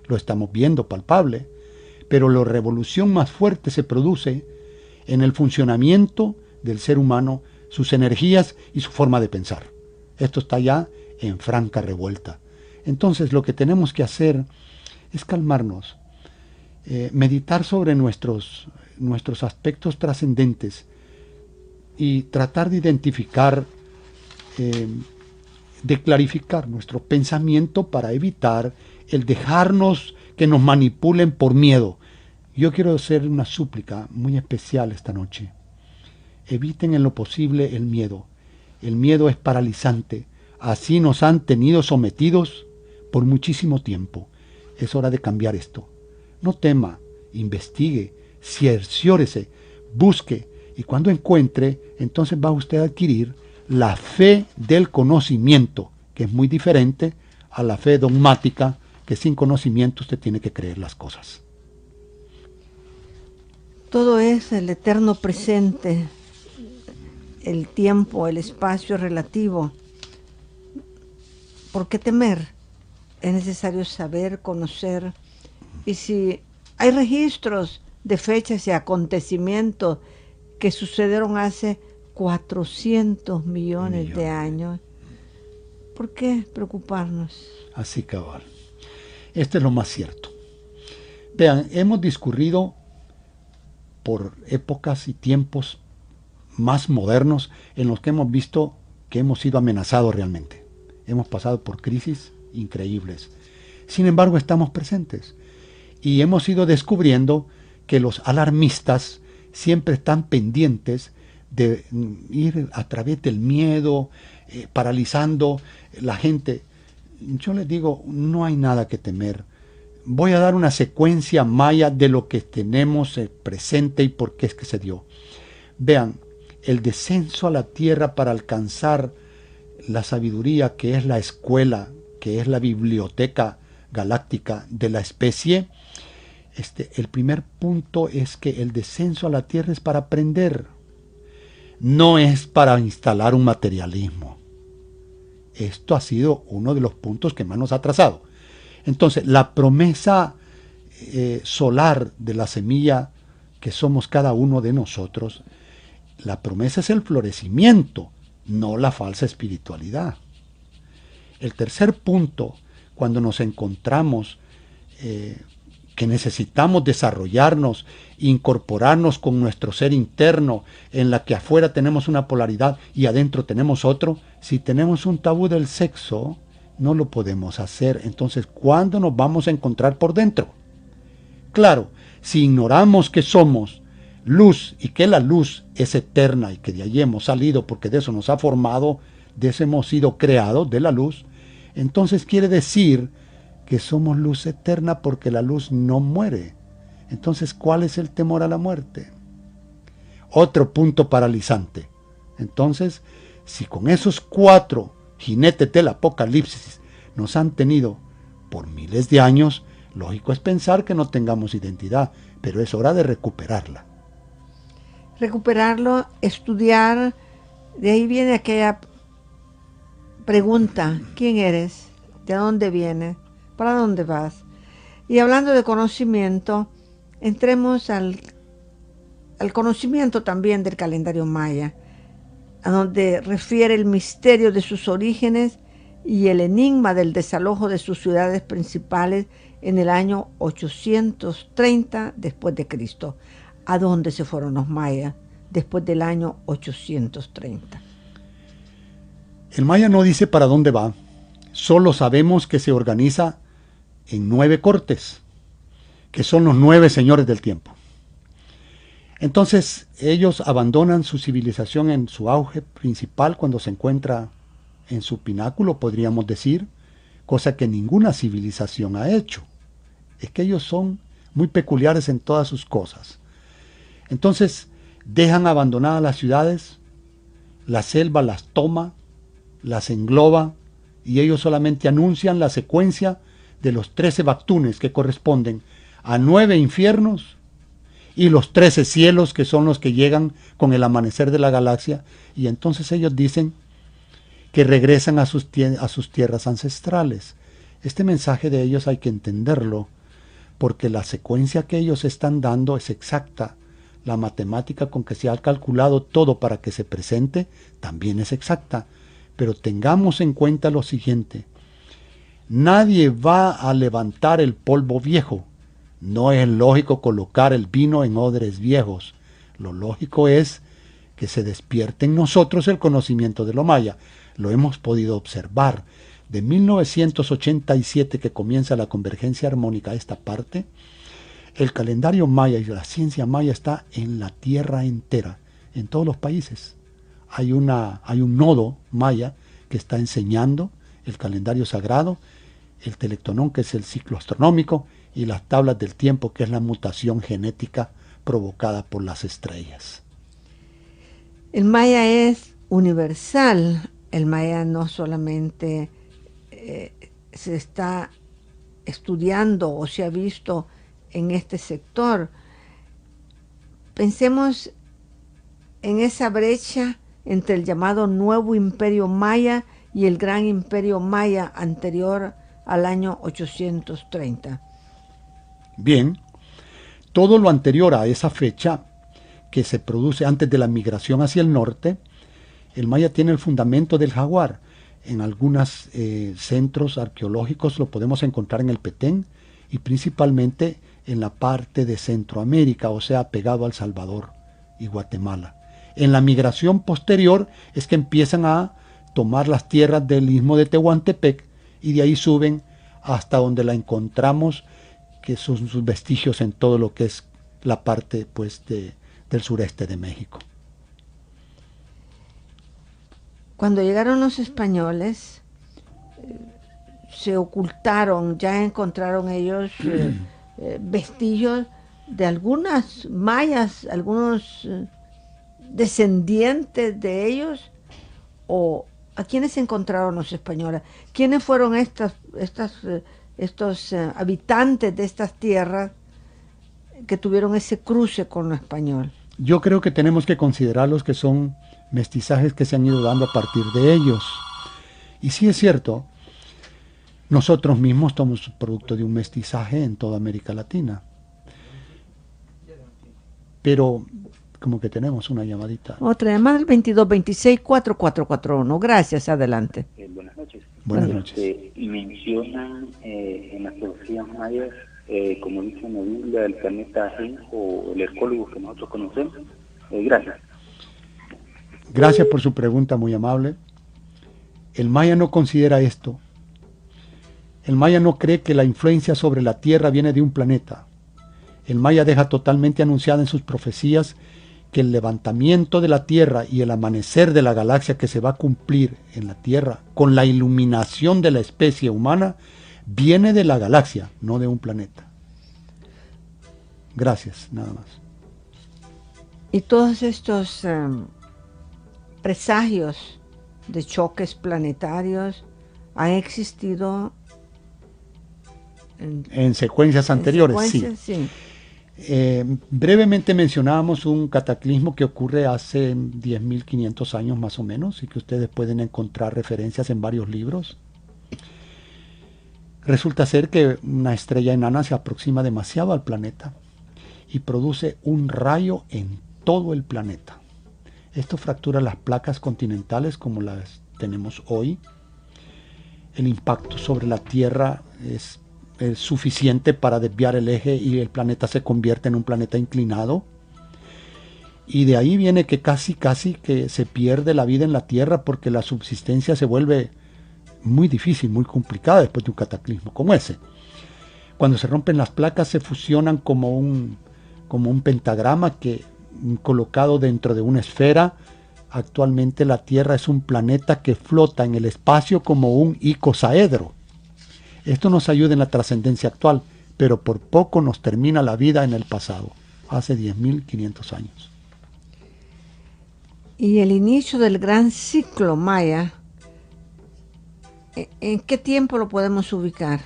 lo estamos viendo palpable, pero la revolución más fuerte se produce en el funcionamiento del ser humano, sus energías y su forma de pensar. Esto está ya en franca revuelta. Entonces lo que tenemos que hacer es calmarnos, meditar sobre nuestros aspectos trascendentes y tratar de identificar, de clarificar nuestro pensamiento para evitar el dejarnos que nos manipulen por miedo. Yo quiero hacer una súplica muy especial esta noche. Eviten en lo posible el miedo. El miedo es paralizante. Así nos han tenido sometidos por muchísimo tiempo. Es hora de cambiar esto. No tema, investigue, cerciórese, busque, y cuando encuentre, entonces va usted a adquirir la fe del conocimiento, que es muy diferente a la fe dogmática, que sin conocimiento usted tiene que creer las cosas. Todo es el eterno presente, el tiempo, el espacio relativo. ¿Por qué temer? Es necesario saber, conocer, y si hay registros de fechas y acontecimientos que sucedieron hace 400 millones de años. ¿Por qué preocuparnos? Así cabal. Esto es lo más cierto. Vean, hemos discurrido por épocas y tiempos más modernos en los que hemos visto que hemos sido amenazados realmente. Hemos pasado por crisis increíbles. Sin embargo, estamos presentes y hemos ido descubriendo que los alarmistas siempre están pendientes de ir a través del miedo, paralizando la gente. Yo les digo, no hay nada que temer. Voy a dar una secuencia maya de lo que tenemos presente y por qué es que se dio. Vean, el descenso a la tierra para alcanzar la sabiduría, que es la escuela, que es la biblioteca galáctica de la especie. El primer punto es que el descenso a la tierra es para aprender, no es para instalar un materialismo. Esto ha sido uno de los puntos que más nos ha atrasado. Entonces, la promesa solar de la semilla que somos cada uno de nosotros, la promesa es el florecimiento, no la falsa espiritualidad. El tercer punto, cuando nos encontramos que necesitamos desarrollarnos, incorporarnos con nuestro ser interno, en la que afuera tenemos una polaridad y adentro tenemos otro, si tenemos un tabú del sexo, no lo podemos hacer. Entonces, ¿cuándo nos vamos a encontrar por dentro? Claro, si ignoramos que somos luz y que la luz es eterna y que de allí hemos salido porque de eso nos ha formado, de eso hemos sido creados, de la luz, entonces quiere decir que somos luz eterna porque la luz no muere. Entonces, ¿cuál es el temor a la muerte? Otro punto paralizante. Entonces, si con esos 4 jinetes del apocalipsis nos han tenido por miles de años, lógico es pensar que no tengamos identidad, pero es hora de recuperarla. Recuperarlo, estudiar, de ahí viene aquella pregunta, ¿quién eres? ¿De dónde vienes? ¿Para dónde vas? Y hablando de conocimiento, entremos al conocimiento también del calendario maya, a donde refiere el misterio de sus orígenes y el enigma del desalojo de sus ciudades principales en el año 830 después de Cristo. ¿A dónde se fueron los mayas después del año 830? El maya no dice para dónde va, solo sabemos que se organiza en 9 cortes, que son los 9 señores del tiempo. Entonces ellos abandonan su civilización en su auge principal cuando se encuentra en su pináculo, podríamos decir, cosa que ninguna civilización ha hecho. Es que ellos son muy peculiares en todas sus cosas. Entonces dejan abandonadas las ciudades, la selva las toma, las engloba, y ellos solamente anuncian la secuencia de los 13 bactunes que corresponden a 9 infiernos y los 13 cielos que son los que llegan con el amanecer de la galaxia, y entonces ellos dicen que regresan a sus tierras ancestrales. Este mensaje de ellos hay que entenderlo, porque la secuencia que ellos están dando es exacta. La matemática con que se ha calculado todo para que se presente también es exacta. Pero tengamos en cuenta lo siguiente: nadie va a levantar el polvo viejo. No es lógico colocar el vino en odres viejos. Lo lógico es que se despierte en nosotros el conocimiento de lo maya. Lo hemos podido observar. De 1987, que comienza la convergencia armónica, esta parte, el calendario maya y la ciencia maya está en la tierra entera, en todos los países. Hay un nodo maya que está enseñando el calendario sagrado, el telectonón, que es el ciclo astronómico, y las tablas del tiempo, que es la mutación genética provocada por las estrellas. El maya es universal. El maya no solamente se está estudiando o se ha visto en este sector. Pensemos en esa brecha entre el llamado Nuevo Imperio Maya y el Gran Imperio Maya anterior al año 830. Bien, todo lo anterior a esa fecha, que se produce antes de la migración hacia el norte, El maya tiene el fundamento del jaguar. En algunos centros arqueológicos lo podemos encontrar en el Petén y principalmente en la parte de Centroamérica, o sea, pegado al Salvador y Guatemala. En la migración posterior es que empiezan a tomar las tierras del istmo de Tehuantepec y de ahí suben hasta donde la encontramos, que son sus vestigios en todo lo que es la parte pues del sureste de México. Cuando llegaron los españoles, se ocultaron, ya encontraron ellos vestigios de algunas mayas, algunos descendientes de ellos, o a quiénes encontraron los españoles, quiénes fueron estos habitantes de estas tierras que tuvieron ese cruce con lo español. Yo creo que tenemos que considerarlos que son mestizajes que se han ido dando a partir de ellos. Y sí es cierto, nosotros mismos somos producto de un mestizaje en toda América Latina. Pero como que tenemos una llamadita. Otra llamada al 2226-4441. Gracias, adelante. Buenas noches. Buenas noches. Mencionan en las profecías mayas, como dice en la Biblia, el planeta Gen o el Hercólogos que nosotros conocemos. Gracias. Gracias por su pregunta, muy amable. El maya no considera esto. El maya no cree que la influencia sobre la Tierra viene de un planeta. El maya deja totalmente anunciada en sus profecías que el levantamiento de la Tierra y el amanecer de la galaxia que se va a cumplir en la Tierra con la iluminación de la especie humana viene de la galaxia, no de un planeta. Gracias, nada más. Y todos estos presagios de choques planetarios han existido en secuencias anteriores, sí. Brevemente mencionábamos un cataclismo que ocurre hace 10.500 años más o menos y que ustedes pueden encontrar referencias en varios libros. Resulta ser que una estrella enana se aproxima demasiado al planeta y produce un rayo en todo el planeta. Esto fractura las placas continentales como las tenemos hoy. El impacto sobre la Tierra es suficiente para desviar el eje y el planeta se convierte en un planeta inclinado. Y de ahí viene que casi que se pierde la vida en la Tierra porque la subsistencia se vuelve muy difícil, muy complicada después de un cataclismo como ese. Cuando se rompen las placas se fusionan como un pentagrama que colocado dentro de una esfera. Actualmente la Tierra es un planeta que flota en el espacio como un icosaedro. Esto nos ayuda en la trascendencia actual, pero por poco nos termina la vida en el pasado, hace 10.500 años. Y el inicio del gran ciclo maya, ¿en qué tiempo lo podemos ubicar?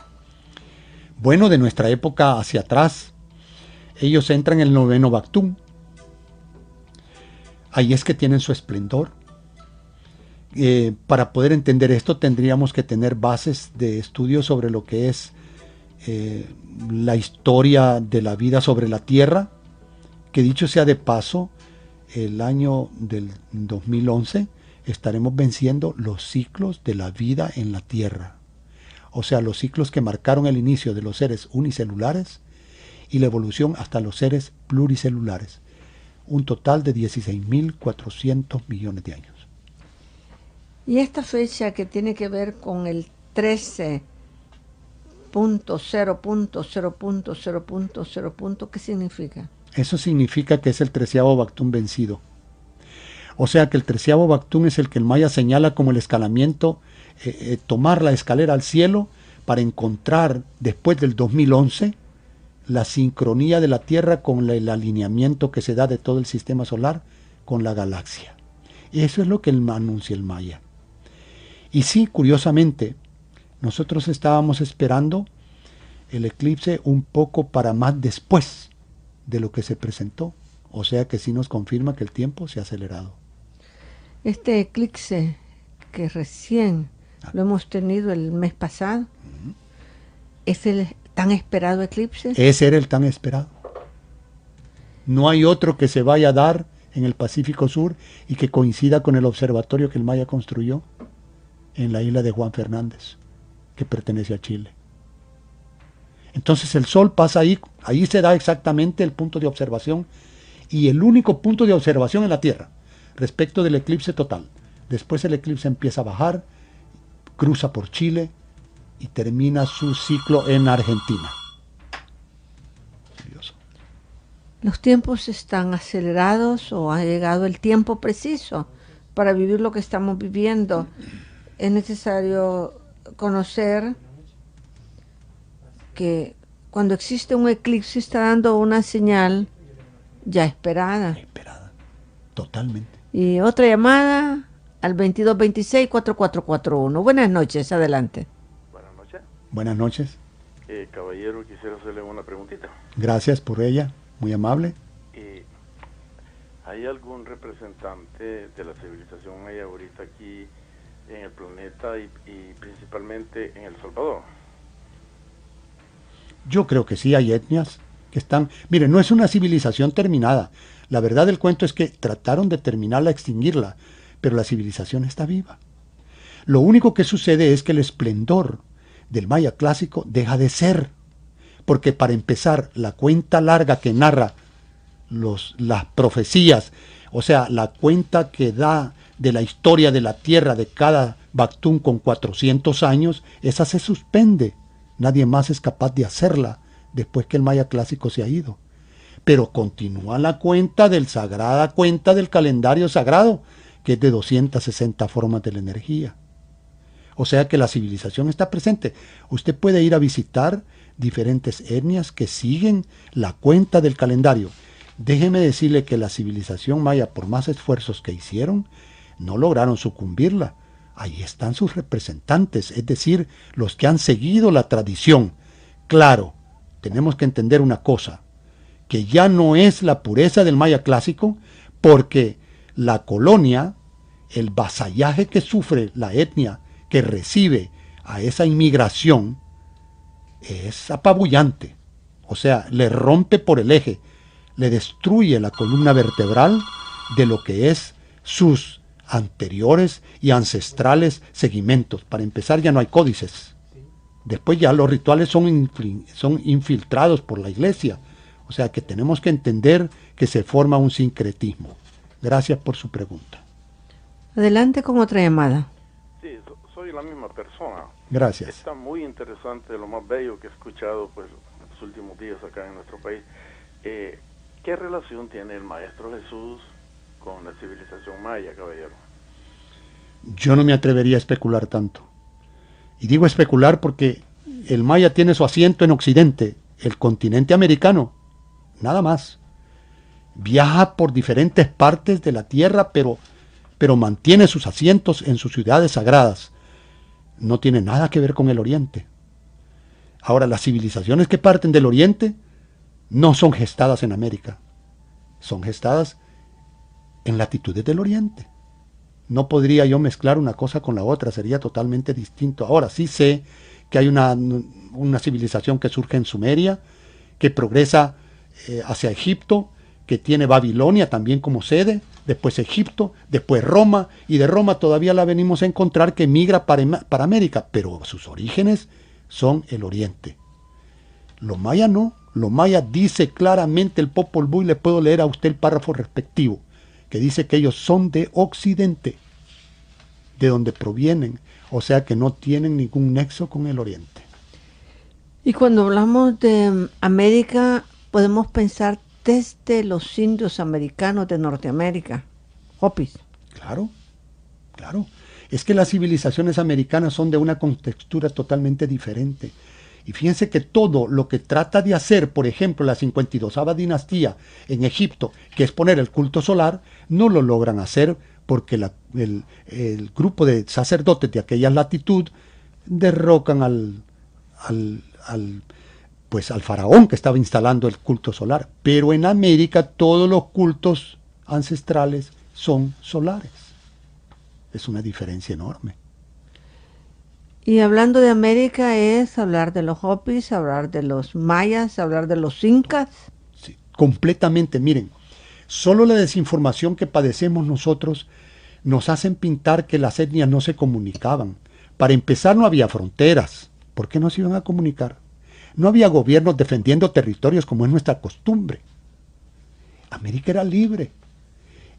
Bueno, de nuestra época hacia atrás, ellos entran en el 9º Bactún. Ahí es que tienen su esplendor. Para poder entender esto tendríamos que tener bases de estudio sobre lo que es la historia de la vida sobre la Tierra, que dicho sea de paso, el año del 2011 estaremos venciendo los ciclos de la vida en la Tierra, o sea, los ciclos que marcaron el inicio de los seres unicelulares y la evolución hasta los seres pluricelulares, un total de 16.400 millones de años. Y esta fecha que tiene que ver con el 13.0.0.0.0, ¿qué significa? Eso significa que es el 13º Bactún vencido. O sea que el 13º Bactún es el que el maya señala como el escalamiento, tomar la escalera al cielo para encontrar después del 2011 la sincronía de la Tierra con el alineamiento que se da de todo el sistema solar con la galaxia. Eso es lo que anuncia el maya. Y sí, curiosamente, nosotros estábamos esperando el eclipse un poco para más después de lo que se presentó. O sea que sí nos confirma que el tiempo se ha acelerado. Este eclipse que recién lo hemos tenido el mes pasado, ¿es el tan esperado eclipse? Ese era el tan esperado. No hay otro que se vaya a dar en el Pacífico Sur y que coincida con el observatorio que el Maya construyó en la isla de Juan Fernández, que pertenece a Chile. Entonces el Sol pasa ahí se da exactamente el punto de observación y el único punto de observación en la Tierra respecto del eclipse total. Después el eclipse empieza a bajar, cruza por Chile y termina su ciclo en Argentina. Curioso. ¿Los tiempos están acelerados o ha llegado el tiempo preciso para vivir lo que estamos viviendo? Es necesario conocer que cuando existe un eclipse está dando una señal ya esperada. Esperada, totalmente. Y otra llamada al 2226-4441. Buenas noches, adelante. Buenas noches. Buenas noches. Caballero, quisiera hacerle una preguntita. Gracias por ella, muy amable. ¿Hay algún representante de la civilización maya ahorita aquí en el planeta y principalmente en El Salvador? Yo creo que sí, hay etnias que están... Miren, no es una civilización terminada. La verdad del cuento es que trataron de terminarla, extinguirla, pero la civilización está viva. Lo único que sucede es que el esplendor del Maya clásico deja de ser, porque para empezar, la cuenta larga que narra las profecías, o sea, la cuenta que da de la historia de la tierra de cada Bactún con 400 años, esa se suspende. Nadie más es capaz de hacerla después que el Maya clásico se ha ido. Pero continúa la cuenta del calendario sagrado, que es de 260 formas de la energía. O sea que la civilización está presente. Usted puede ir a visitar diferentes etnias que siguen la cuenta del calendario. Déjeme decirle que la civilización maya, por más esfuerzos que hicieron, no lograron sucumbirla. Ahí están sus representantes, es decir, los que han seguido la tradición. Claro, tenemos que entender una cosa, que ya no es la pureza del Maya clásico, porque la colonia, el vasallaje que sufre la etnia que recibe a esa inmigración, es apabullante. O sea, le rompe por el eje, le destruye la columna vertebral de lo que es sus anteriores y ancestrales seguimientos. Para empezar, ya no hay códices. Después ya los rituales son infiltrados por la iglesia. O sea que tenemos que entender que se forma un sincretismo. Gracias por su pregunta. Adelante con otra llamada. Sí, soy la misma persona. Gracias. Está muy interesante, lo más bello que he escuchado pues en los últimos días acá en nuestro país. ¿Qué relación tiene el Maestro Jesús con la civilización maya, caballero? Yo no me atrevería a especular tanto. Y digo especular porque el Maya tiene su asiento en Occidente, el continente americano, nada más. Viaja por diferentes partes de la tierra, pero mantiene sus asientos en sus ciudades sagradas. No tiene nada que ver con el Oriente. Ahora, las civilizaciones que parten del Oriente no son gestadas en América, son gestadas en latitudes del Oriente. No podría yo mezclar una cosa con la otra, sería totalmente distinto. Ahora sí sé que hay una civilización que surge en Sumeria, que progresa hacia Egipto, que tiene Babilonia también como sede, después Egipto, después Roma, y de Roma todavía la venimos a encontrar que migra para América, pero sus orígenes son el Oriente. Los mayas no. Lo maya dice claramente el Popol Vuh, y le puedo leer a usted el párrafo respectivo, que dice que ellos son de Occidente, de donde provienen, o sea que no tienen ningún nexo con el Oriente. Y cuando hablamos de América, podemos pensar desde los indios americanos de Norteamérica, Hopis. Claro, claro. Es que las civilizaciones americanas son de una contextura totalmente diferente. Y fíjense que todo lo que trata de hacer, por ejemplo, la 52ª dinastía en Egipto, que es poner el culto solar, no lo logran hacer porque el grupo de sacerdotes de aquella latitud derrocan al faraón que estaba instalando el culto solar. Pero en América todos los cultos ancestrales son solares. Es una diferencia enorme. Y hablando de América es hablar de los Hopis, hablar de los mayas, hablar de los incas. Sí, completamente. Miren, Solo la desinformación que padecemos nosotros nos hacen pintar que las etnias no se comunicaban. Para empezar, no había fronteras. ¿Por qué no se iban a comunicar? No había gobiernos defendiendo territorios como es nuestra costumbre. América era libre.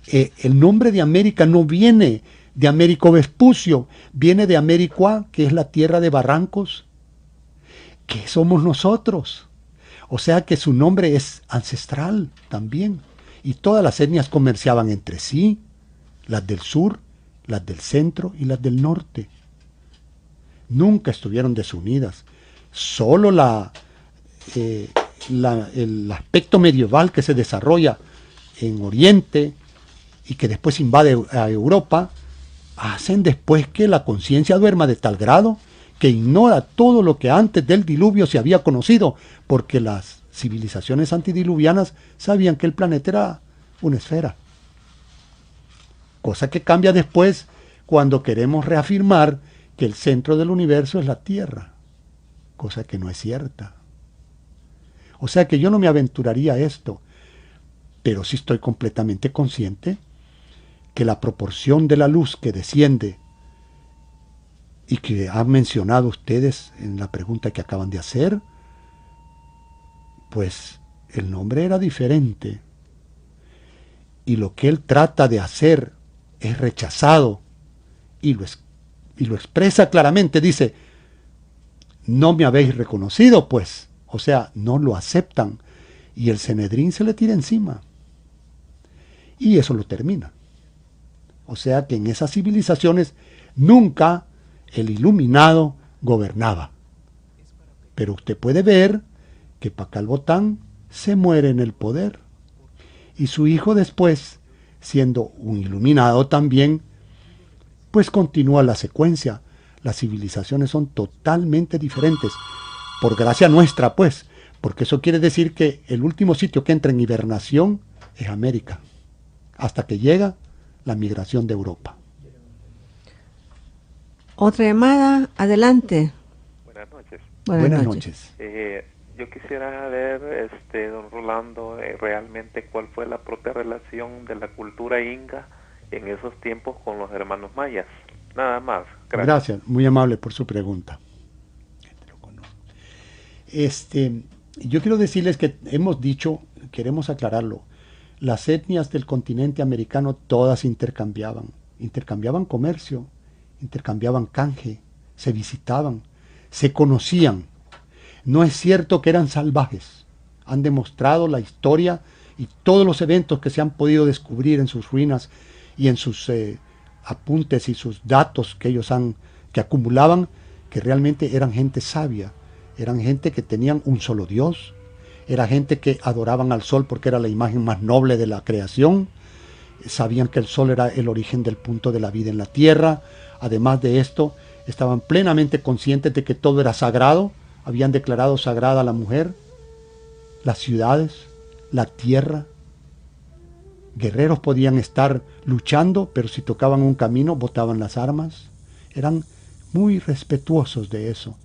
El nombre de América no viene de Américo Vespucio, viene de América, que es la tierra de barrancos, que somos nosotros. O sea que su nombre es ancestral también. Y todas las etnias comerciaban entre sí, las del sur, las del centro y las del norte. Nunca estuvieron desunidas. Solo el aspecto medieval que se desarrolla en Oriente y que después invade a Europa, hacen después que la conciencia duerma de tal grado que ignora todo lo que antes del diluvio se había conocido, porque las civilizaciones antidiluvianas sabían que el planeta era una esfera. Cosa que cambia después cuando queremos reafirmar que el centro del universo es la Tierra, cosa que no es cierta. O sea que yo no me aventuraría a esto, pero sí estoy completamente consciente que la proporción de la luz que desciende y que han mencionado ustedes en la pregunta que acaban de hacer, pues el nombre era diferente. Y lo que él trata de hacer es rechazado y lo expresa claramente. Dice, no me habéis reconocido, pues. O sea, no lo aceptan. Y el Sanedrín se le tira encima. Y eso lo termina. O sea que en esas civilizaciones nunca el iluminado gobernaba. Pero usted puede ver que Pakal Botán se muere en el poder. Y su hijo después, siendo un iluminado también, pues continúa la secuencia. Las civilizaciones son totalmente diferentes. Por gracia nuestra, pues. Porque eso quiere decir que el último sitio que entra en hibernación es América. Hasta que llega la migración de Europa. Otra llamada, adelante. Buenas noches. Buenas noches. Yo quisiera ver, don Rolando, realmente cuál fue la propia relación de la cultura inca en esos tiempos con los hermanos mayas. Nada más. Gracias, muy amable por su pregunta. Yo quiero decirles que hemos dicho, queremos aclararlo, las etnias del continente americano todas intercambiaban comercio, intercambiaban canje, se visitaban, se conocían. No es cierto que eran salvajes. Han demostrado la historia y todos los eventos que se han podido descubrir en sus ruinas y en sus apuntes y sus datos que ellos que acumulaban, que realmente eran gente sabia, eran gente que tenían un solo Dios, era gente que adoraban al sol porque era la imagen más noble de la creación, sabían que el sol era el origen del punto de la vida en la tierra. Además de esto, estaban plenamente conscientes de que todo era sagrado, habían declarado sagrada a la mujer, las ciudades, la tierra. Guerreros podían estar luchando, pero si tocaban un camino, botaban las armas. Eran muy respetuosos de eso.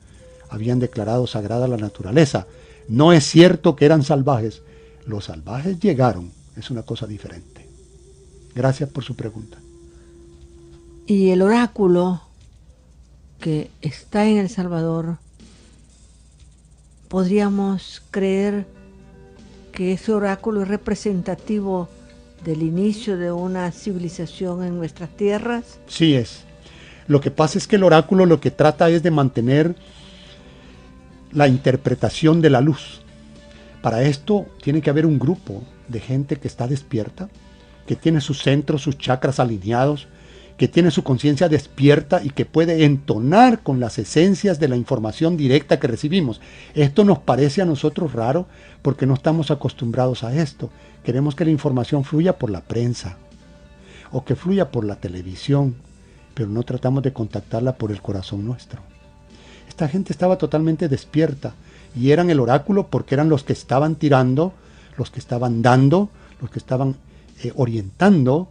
Habían declarado sagrada la naturaleza. No es cierto que eran salvajes. Los salvajes llegaron. Es una cosa diferente. Gracias por su pregunta. Y el oráculo que está en El Salvador, ¿podríamos creer que ese oráculo es representativo del inicio de una civilización en nuestras tierras? Sí es. Lo que pasa es que el oráculo lo que trata es de mantener la interpretación de la luz. Para esto tiene que haber un grupo de gente que está despierta, que tiene sus centros, sus chakras alineados, que tiene su conciencia despierta y que puede entonar con las esencias de la información directa que recibimos. Esto nos parece a nosotros raro porque no estamos acostumbrados a esto. Queremos que la información fluya por la prensa o que fluya por la televisión, pero no tratamos de contactarla por el corazón nuestro. Esta gente estaba totalmente despierta y eran el oráculo porque eran los que estaban tirando, los que estaban dando, los que estaban orientando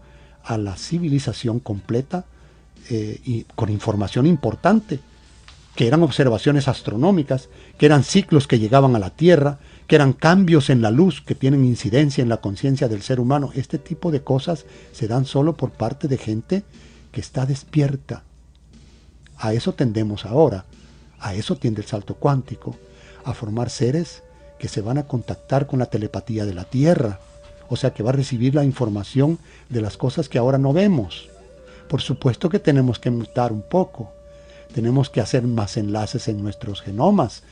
a la civilización completa y con información importante, que eran observaciones astronómicas, que eran ciclos que llegaban a la Tierra, que eran cambios en la luz que tienen incidencia en la conciencia del ser humano. Este tipo de cosas se dan solo por parte de gente que está despierta. A eso tendemos ahora, a eso tiende el salto cuántico, a formar seres que se van a contactar con la telepatía de la Tierra, o sea que va a recibir la información de las cosas que ahora no vemos. Por supuesto que tenemos que mutar un poco, tenemos que hacer más enlaces en nuestros genomas,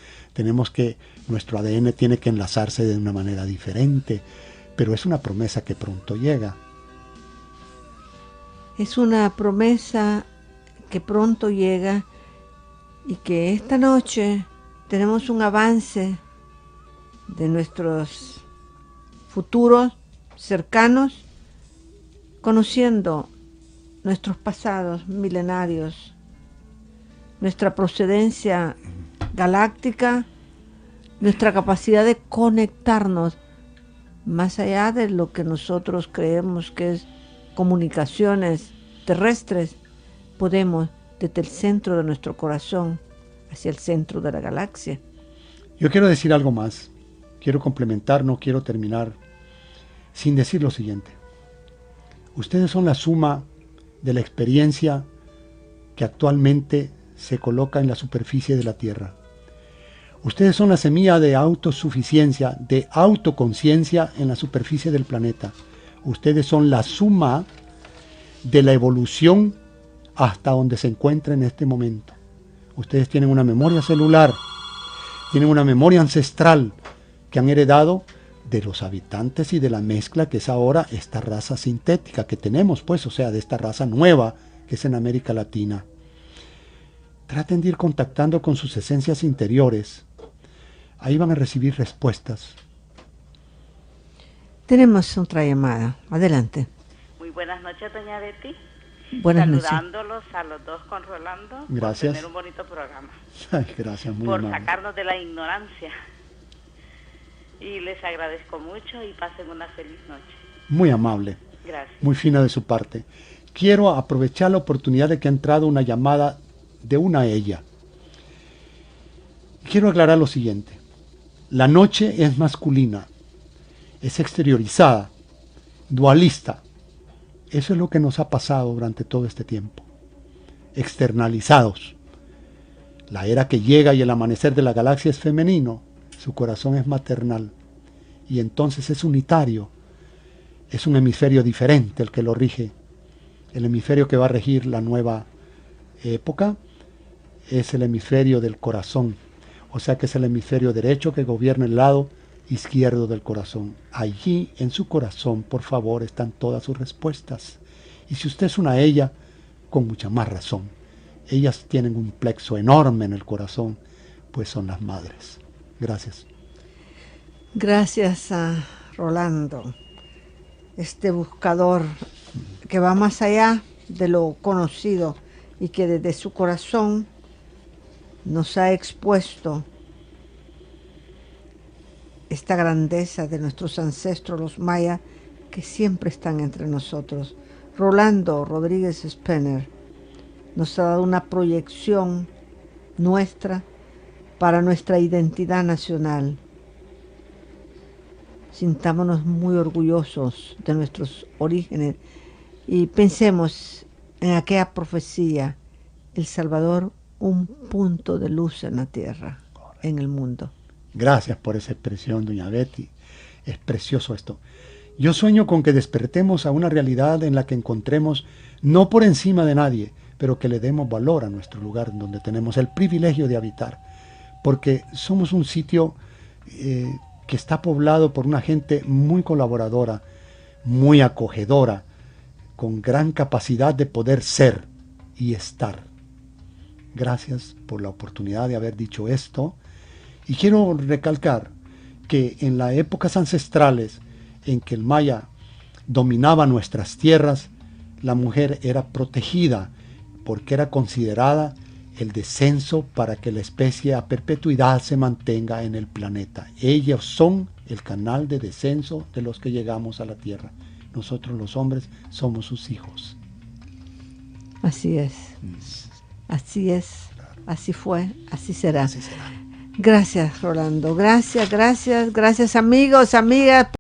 nuestro ADN tiene que enlazarse de una manera diferente, pero es una promesa que pronto llega. Es una promesa que pronto llega y que esta noche tenemos un avance de nuestros futuros cercanos, conociendo nuestros pasados milenarios, nuestra procedencia galáctica, nuestra capacidad de conectarnos más allá de lo que nosotros creemos que es comunicaciones terrestres. Podemos desde el centro de nuestro corazón hacia el centro de la galaxia. Yo quiero decir algo más, quiero complementar, no quiero terminar sin decir lo siguiente. Ustedes son la suma de la experiencia que actualmente se coloca en la superficie de la Tierra. Ustedes son la semilla de autosuficiencia, de autoconciencia en la superficie del planeta. Ustedes son la suma de la evolución hasta donde se encuentra en este momento. Ustedes tienen una memoria celular, tienen una memoria ancestral que han heredado de los habitantes y de la mezcla que es ahora esta raza sintética que tenemos, pues, o sea, de esta raza nueva que es en América Latina. Traten de ir contactando con sus esencias interiores. Ahí van a recibir respuestas. Tenemos otra llamada. Adelante. Muy buenas noches, doña Betty. Buenas noches. Saludándolos a los dos con Rolando. Gracias. Por tener un bonito programa. Ay, gracias, muy por amable. sacarnos de la ignorancia. Y les agradezco mucho y pasen una feliz noche. Muy amable. Gracias. Muy fina de su parte. Quiero aprovechar la oportunidad de que ha entrado una llamada de una ella. Quiero aclarar lo siguiente. La noche es masculina, es exteriorizada, dualista. Eso es lo que nos ha pasado durante todo este tiempo. Externalizados. La era que llega y el amanecer de la galaxia es femenino, su corazón es maternal. Y entonces es unitario. Es un hemisferio diferente el que lo rige. El hemisferio que va a regir la nueva época es el hemisferio del corazón. O sea que es el hemisferio derecho que gobierna el lado izquierdo del corazón. Allí, en su corazón, por favor, están todas sus respuestas. Y si usted es una ella, con mucha más razón. Ellas tienen un plexo enorme en el corazón, pues son las madres. Gracias. Gracias a Rolando, este buscador que va más allá de lo conocido y que desde su corazón nos ha expuesto esta grandeza de nuestros ancestros, los mayas, que siempre están entre nosotros. Rolando Rodríguez Spener nos ha dado una proyección nuestra para nuestra identidad nacional. Sintámonos muy orgullosos de nuestros orígenes y pensemos en aquella profecía, El Salvador, un punto de luz en la tierra, en el mundo. Gracias por esa expresión, doña Betty. Es precioso esto. Yo sueño con que despertemos a una realidad en la que encontremos, no por encima de nadie, pero que le demos valor a nuestro lugar donde tenemos el privilegio de habitar. Porque somos un sitio que está poblado por una gente muy colaboradora, muy acogedora, con gran capacidad de poder ser y estar. Gracias por la oportunidad de haber dicho esto. Y quiero recalcar que en las épocas ancestrales en que el maya dominaba nuestras tierras, la mujer era protegida porque era considerada el descenso para que la especie a perpetuidad se mantenga en el planeta. Ellos son el canal de descenso de los que llegamos a la tierra. Nosotros los hombres somos sus hijos. Así es. Así es. Así fue. Así será. Así será. Gracias, Rolando. Gracias amigos, amigas.